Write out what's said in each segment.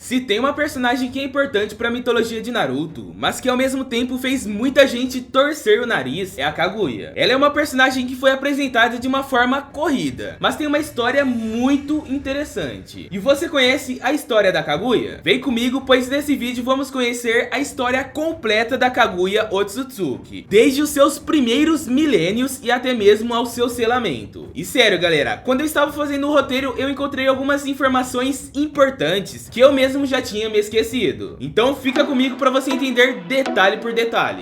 Se tem uma personagem que é importante pra mitologia de Naruto, mas que ao mesmo tempo fez muita gente torcer o nariz, é a Kaguya. Ela é uma personagem que foi apresentada de uma forma corrida, mas tem uma história muito interessante. E você conhece a história da Kaguya? Vem comigo, pois nesse vídeo vamos conhecer a história completa da Kaguya Otsutsuki, desde os seus primeiros milênios e até mesmo ao seu selamento. E sério galera, quando eu estava fazendo o roteiro eu encontrei algumas informações importantes que eu mesmo já tinha me esquecido. Então fica comigo para você entender detalhe por detalhe.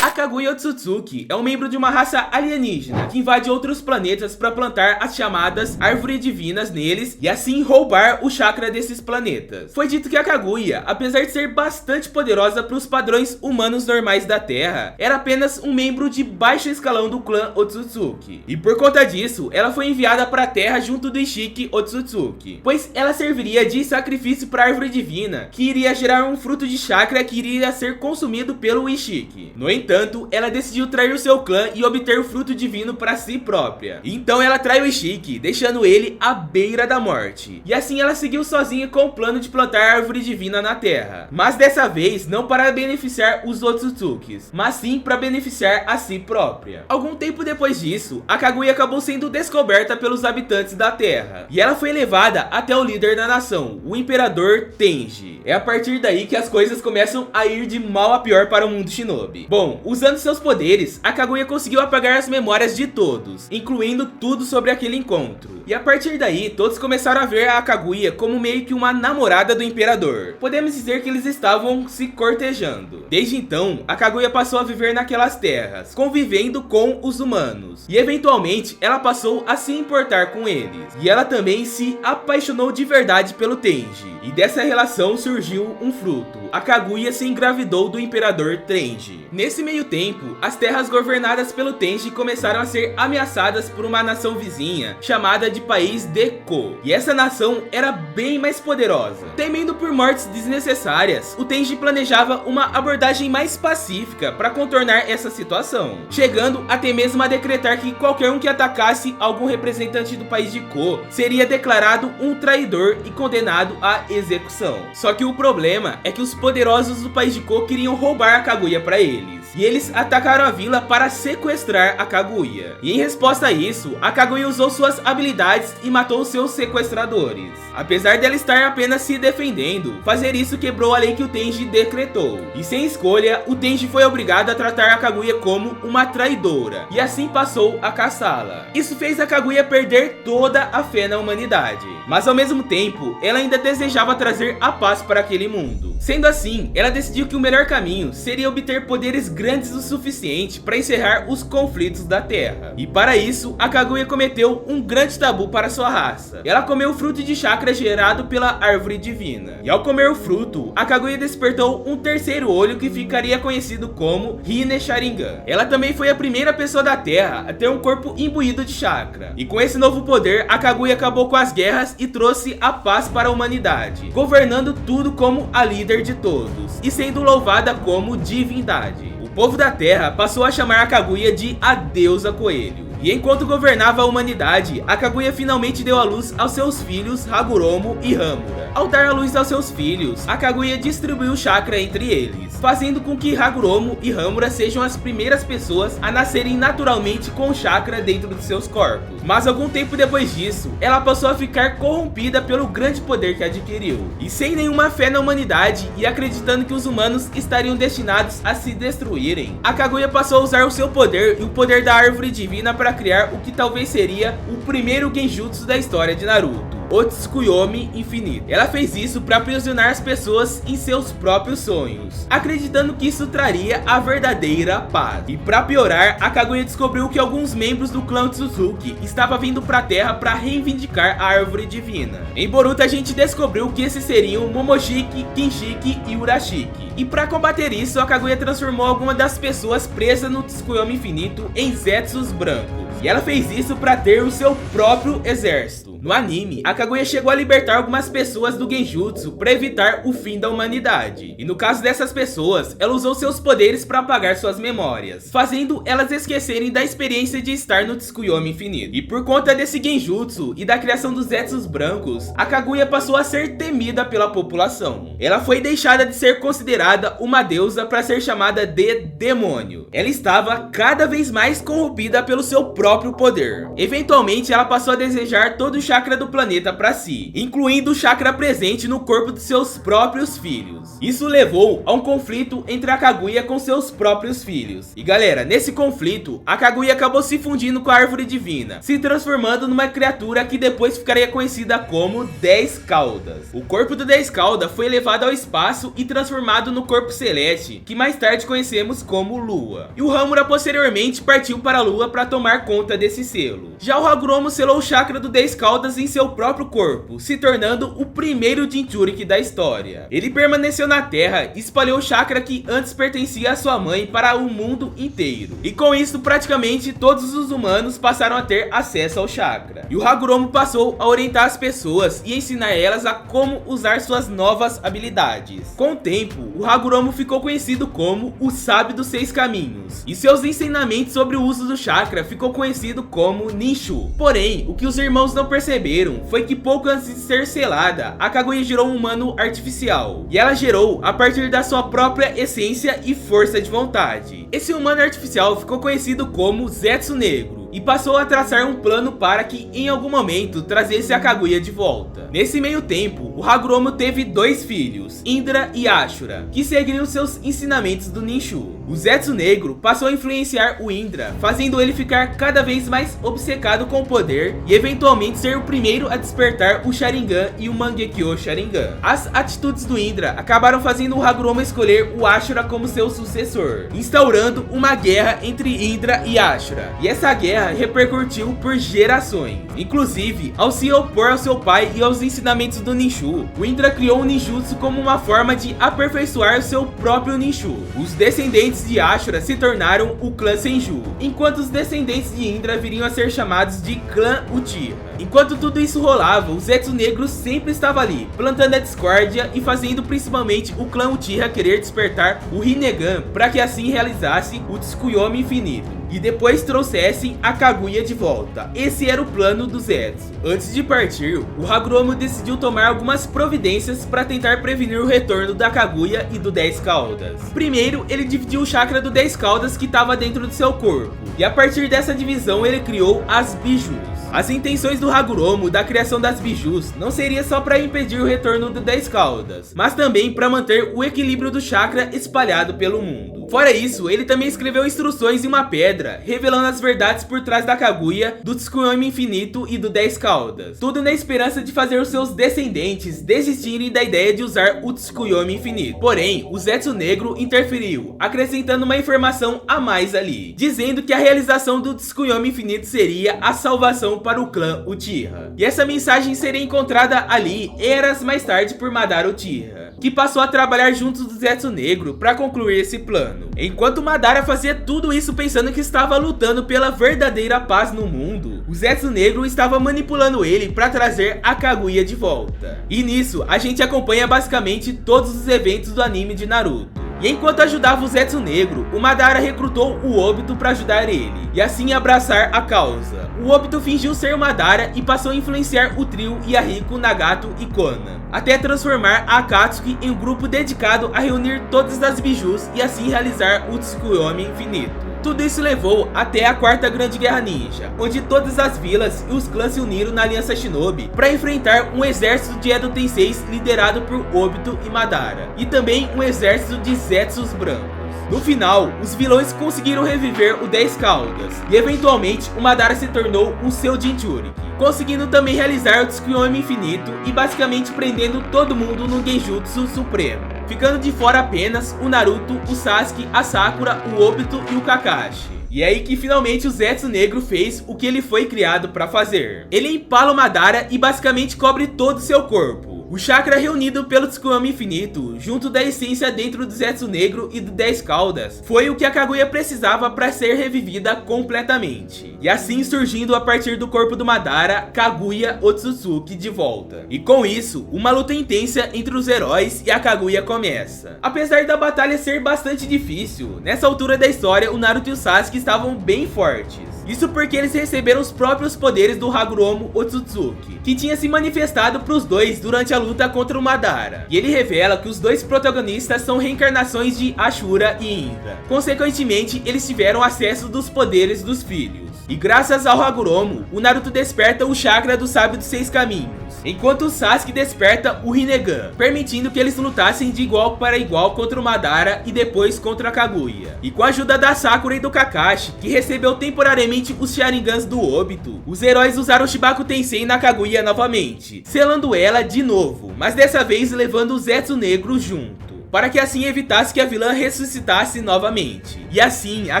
A Kaguya Otsutsuki é um membro de uma raça alienígena que invade outros planetas para plantar as chamadas árvores divinas neles e assim roubar o chakra desses planetas. Foi dito que a Kaguya, apesar de ser bastante poderosa para os padrões humanos normais da Terra, era apenas um membro de baixo escalão do clã Otsutsuki. E por conta disso, ela foi enviada para a Terra junto do Ishiki Otsutsuki, pois ela serviria de sacrifício para a árvore divina, que iria gerar um fruto de chakra que iria ser consumido pelo Ishiki. No entanto, ela decidiu trair o seu clã e obter o fruto divino para si própria. Então ela trai o Ishiki, deixando ele à beira da morte. E assim ela seguiu sozinha com o plano de plantar a árvore divina na Terra. Mas dessa vez não para beneficiar os Otsutsukis, mas sim para beneficiar a si própria. Algum tempo depois disso, a Kaguya acabou sendo descoberta pelos habitantes da Terra. E ela foi levada até o líder da nação, o Imperador Tenji. É a partir daí que as coisas começam a ir de mal a pior para o mundo shinobi. Bom, usando seus poderes, a Kaguya conseguiu apagar as memórias de todos, incluindo tudo sobre aquele encontro. E a partir daí, todos começaram a ver a Kaguya como meio que uma namorada do imperador. Podemos dizer que eles estavam se cortejando. Desde então, a Kaguya passou a viver naquelas terras, convivendo com os humanos. E eventualmente, ela passou a se importar com eles. E ela também se apaixonou de verdade pelo Tenji. E dessa relação surgiu um fruto. A Kaguya se engravidou do imperador Tenji. Nesse meio tempo, as terras governadas pelo Tenji começaram a ser ameaçadas por uma nação vizinha, chamada de País de Ko. E essa nação era bem mais poderosa. Temendo por mortes desnecessárias, o Tenji planejava uma abordagem mais pacífica para contornar essa situação, chegando até mesmo a decretar que qualquer um que atacasse algum representante do País de Ko seria declarado um traidor e condenado à execução. Só que o problema é que os poderosos do País de Ko queriam roubar a Kaguya para eles. E eles atacaram a vila para sequestrar a Kaguya. E em resposta a isso, a Kaguya usou suas habilidades e matou seus sequestradores. Apesar dela estar apenas se defendendo, fazer isso quebrou a lei que o Tenji decretou. E sem escolha, o Tenji foi obrigado a tratar a Kaguya como uma traidora. E assim passou a caçá-la. Isso fez a Kaguya perder toda a fé na humanidade. Mas ao mesmo tempo, ela ainda desejava trazer a paz para aquele mundo. Sendo assim, ela decidiu que o melhor caminho seria obter poderes grandes o suficiente para encerrar os conflitos da Terra. E para isso, a Kaguya cometeu um grande tabu para sua raça. Ela comeu o fruto de chakra gerado pela árvore divina. E ao comer o fruto, a Kaguya despertou um terceiro olho que ficaria conhecido como Hine Sharingan. Ela também foi a primeira pessoa da Terra a ter um corpo imbuído de chakra. E com esse novo poder, a Kaguya acabou com as guerras e trouxe a paz para a humanidade, governando tudo como a líder de todos e sendo louvada como divindade. O povo da Terra passou a chamar a Kaguya de a deusa coelho. E enquanto governava a humanidade, a Kaguya finalmente deu à luz aos seus filhos Hagoromo e Hamura. Ao dar à luz aos seus filhos, a Kaguya distribuiu o chakra entre eles, fazendo com que Hagoromo e Hamura sejam as primeiras pessoas a nascerem naturalmente com o chakra dentro de seus corpos. Mas algum tempo depois disso, ela passou a ficar corrompida pelo grande poder que adquiriu. E sem nenhuma fé na humanidade e acreditando que os humanos estariam destinados a se destruírem, a Kaguya passou a usar o seu poder e o poder da árvore divina para criar o que talvez seria o primeiro genjutsu da história de Naruto, o Tsukuyomi Infinito. Ela fez isso para aprisionar as pessoas em seus próprios sonhos, acreditando que isso traria a verdadeira paz. E para piorar, a Kaguya descobriu que alguns membros do clã Otsutsuki estavam vindo para a Terra para reivindicar a árvore divina. Em Boruto a gente descobriu que esses seriam Momoshiki, Kinshiki e Urashiki. E para combater isso, a Kaguya transformou algumas das pessoas presas no Tsukuyomi Infinito em Zetsus brancos. E ela fez isso para ter o seu próprio exército. genjutsu. No anime, a Kaguya chegou a libertar algumas pessoas do genjutsu para evitar o fim da humanidade. E no caso dessas pessoas, ela usou seus poderes para apagar suas memórias, fazendo elas esquecerem da experiência de estar no Tsukuyomi infinito. E por conta desse genjutsu e da criação dos Zetsus brancos, a Kaguya passou a ser temida pela população. Ela foi deixada de ser considerada uma deusa para ser chamada de demônio. Ela estava cada vez mais corrompida pelo seu próprio poder. Eventualmente, ela passou a desejar todo o chakra do planeta para si, incluindo o chakra presente no corpo de seus próprios filhos. Isso levou a um conflito entre a Kaguya com seus próprios filhos. E galera, nesse conflito, a Kaguya acabou se fundindo com a árvore divina, se transformando numa criatura que depois ficaria conhecida como 10 caudas. O corpo do 10 cauda foi levado ao espaço e transformado no corpo celeste, que mais tarde conhecemos como Lua. E o Hamura posteriormente partiu para a Lua para tomar conta desse selo. Já o Hagoromo selou o chakra do 10 caudas em seu próprio corpo, se tornando o primeiro Jinchuriki da história. Ele permaneceu na Terra e espalhou o chakra que antes pertencia à sua mãe para o mundo inteiro. E com isso, praticamente todos os humanos passaram a ter acesso ao chakra. E o Hagoromo passou a orientar as pessoas e ensinar elas a como usar suas novas habilidades. Com o tempo, o Hagoromo ficou conhecido como o Sábio dos 6 Caminhos, e seus ensinamentos sobre o uso do chakra ficou conhecido como Ninshu. Porém, o que os irmãos não perceberam foi que pouco antes de ser selada, a Kaguya gerou um humano artificial, e ela gerou a partir da sua própria essência e força de vontade. Esse humano artificial ficou conhecido como Zetsu Negro, e passou a traçar um plano para que em algum momento trazesse a Kaguya de volta. Nesse meio tempo, o Hagoromo teve 2 filhos, Indra e Ashura, que seguiriam seus ensinamentos do Ninshu. O Zetsu Negro passou a influenciar o Indra, fazendo ele ficar cada vez mais obcecado com o poder e eventualmente ser o primeiro a despertar o Sharingan e o Mangekyo Sharingan. As atitudes do Indra acabaram fazendo o Hagoromo escolher o Ashura como seu sucessor, instaurando uma guerra entre Indra e Ashura. E essa guerra repercutiu por gerações. Inclusive, ao se opor ao seu pai e aos ensinamentos do Ninshu, o Indra criou o ninjutsu como uma forma de aperfeiçoar o seu próprio Ninshu. Os descendentes de Ashura se tornaram o clã Senju, enquanto os descendentes de Indra viriam a ser chamados de clã Uchiha. Enquanto tudo isso rolava, o Zetsu Negro sempre estava ali, plantando a discórdia e fazendo principalmente o clã Uchiha querer despertar o Rinnegan para que assim realizasse o Tsukuyomi infinito e depois trouxessem a Kaguya de volta. Esse era o plano do Zetsu. Antes de partir, o Hagoromo decidiu tomar algumas providências para tentar prevenir o retorno da Kaguya e do 10 caudas. Primeiro, ele dividiu o chakra do 10 caudas que estava dentro do seu corpo, e a partir dessa divisão ele criou as Bijus. As intenções do Hagoromo da criação das Bijus não seria só para impedir o retorno do 10 caudas, mas também para manter o equilíbrio do chakra espalhado pelo mundo. Fora isso, ele também escreveu instruções em uma pedra, revelando as verdades por trás da Kaguya, do Tsukuyomi infinito e do 10 caudas. Tudo na esperança de fazer os seus descendentes desistirem da ideia de usar o Tsukuyomi infinito. Porém, o Zetsu Negro interferiu, acrescentando uma informação a mais ali, dizendo que a realização do Tsukuyomi infinito seria a salvação para o clã Uchiha. E essa mensagem seria encontrada ali eras mais tarde por Madara Uchiha, que passou a trabalhar junto do Zetsu Negro para concluir esse plano. Enquanto Madara fazia tudo isso pensando que estava lutando pela verdadeira paz no mundo, o Zetsu Negro estava manipulando ele para trazer a Kaguya de volta. E nisso, a gente acompanha basicamente todos os eventos do anime de Naruto. E enquanto ajudava o Zetsu Negro, o Madara recrutou o Obito para ajudar ele, e assim abraçar a causa. O Obito fingiu ser o Madara e passou a influenciar o trio Yahiko, Nagato e Konan, até transformar a Akatsuki em um grupo dedicado a reunir todas as Bijus e assim realizar o Tsukuyomi infinito. Tudo isso levou até a quarta grande guerra ninja, onde todas as vilas e os clãs se uniram na aliança Shinobi para enfrentar um exército de Edo Tenseis liderado por Obito e Madara, e também um exército de Zetsus brancos. No final, os vilões conseguiram reviver o 10 caudas, e eventualmente o Madara se tornou o seu Jinchuriki, conseguindo também realizar o Tsukuyomi infinito e basicamente prendendo todo mundo no Genjutsu Supremo, ficando de fora apenas o Naruto, o Sasuke, a Sakura, o Obito e o Kakashi. E é aí que finalmente o Zetsu Negro fez o que ele foi criado para fazer. Ele empala o Madara e basicamente cobre todo o seu corpo, O chakra reunido pelo Tsukuyomi infinito, junto da essência dentro do Zetsu negro e do 10 caudas, foi o que a Kaguya precisava para ser revivida completamente. E assim surgindo a partir do corpo do Madara, Kaguya Otsutsuki de volta. E com isso, uma luta intensa entre os heróis e a Kaguya começa. Apesar da batalha ser bastante difícil, nessa altura da história o Naruto e o Sasuke estavam bem fortes. Isso porque eles receberam os próprios poderes do Hagoromo Otsutsuki, que tinha se manifestado para os dois durante a luta contra o Madara. E ele revela que os dois protagonistas são reencarnações de Ashura e Indra. Consequentemente, eles tiveram acesso dos poderes dos filhos. E graças ao Hagoromo, o Naruto desperta o chakra do Sábio dos 6 Caminhos, enquanto o Sasuke desperta o Rinnegan, permitindo que eles lutassem de igual para igual contra o Madara e depois contra a Kaguya. E com a ajuda da Sakura e do Kakashi, que recebeu temporariamente os Sharingans do Obito, os heróis usaram o Shibaku Tensei na Kaguya novamente, selando ela de novo, mas dessa vez levando o Zetsu negro junto, para que assim evitasse que a vilã ressuscitasse novamente. E assim, a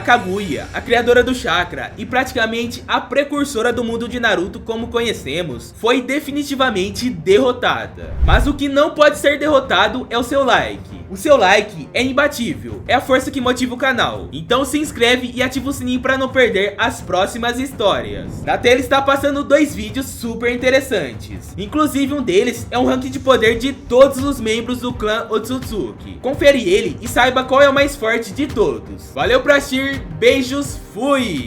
Kaguya, a criadora do chakra e praticamente a precursora do mundo de Naruto como conhecemos, foi definitivamente derrotada. Mas o que não pode ser derrotado é o seu like. O seu like é imbatível, é a força que motiva o canal. Então se inscreve e ativa o sininho para não perder as próximas histórias. Na tela está passando 2 vídeos super interessantes. Inclusive um deles é um ranking de poder de todos os membros do clã Otsutsuki. Confere ele e saiba qual é o mais forte de todos. Valeu por assistir, beijos, fui!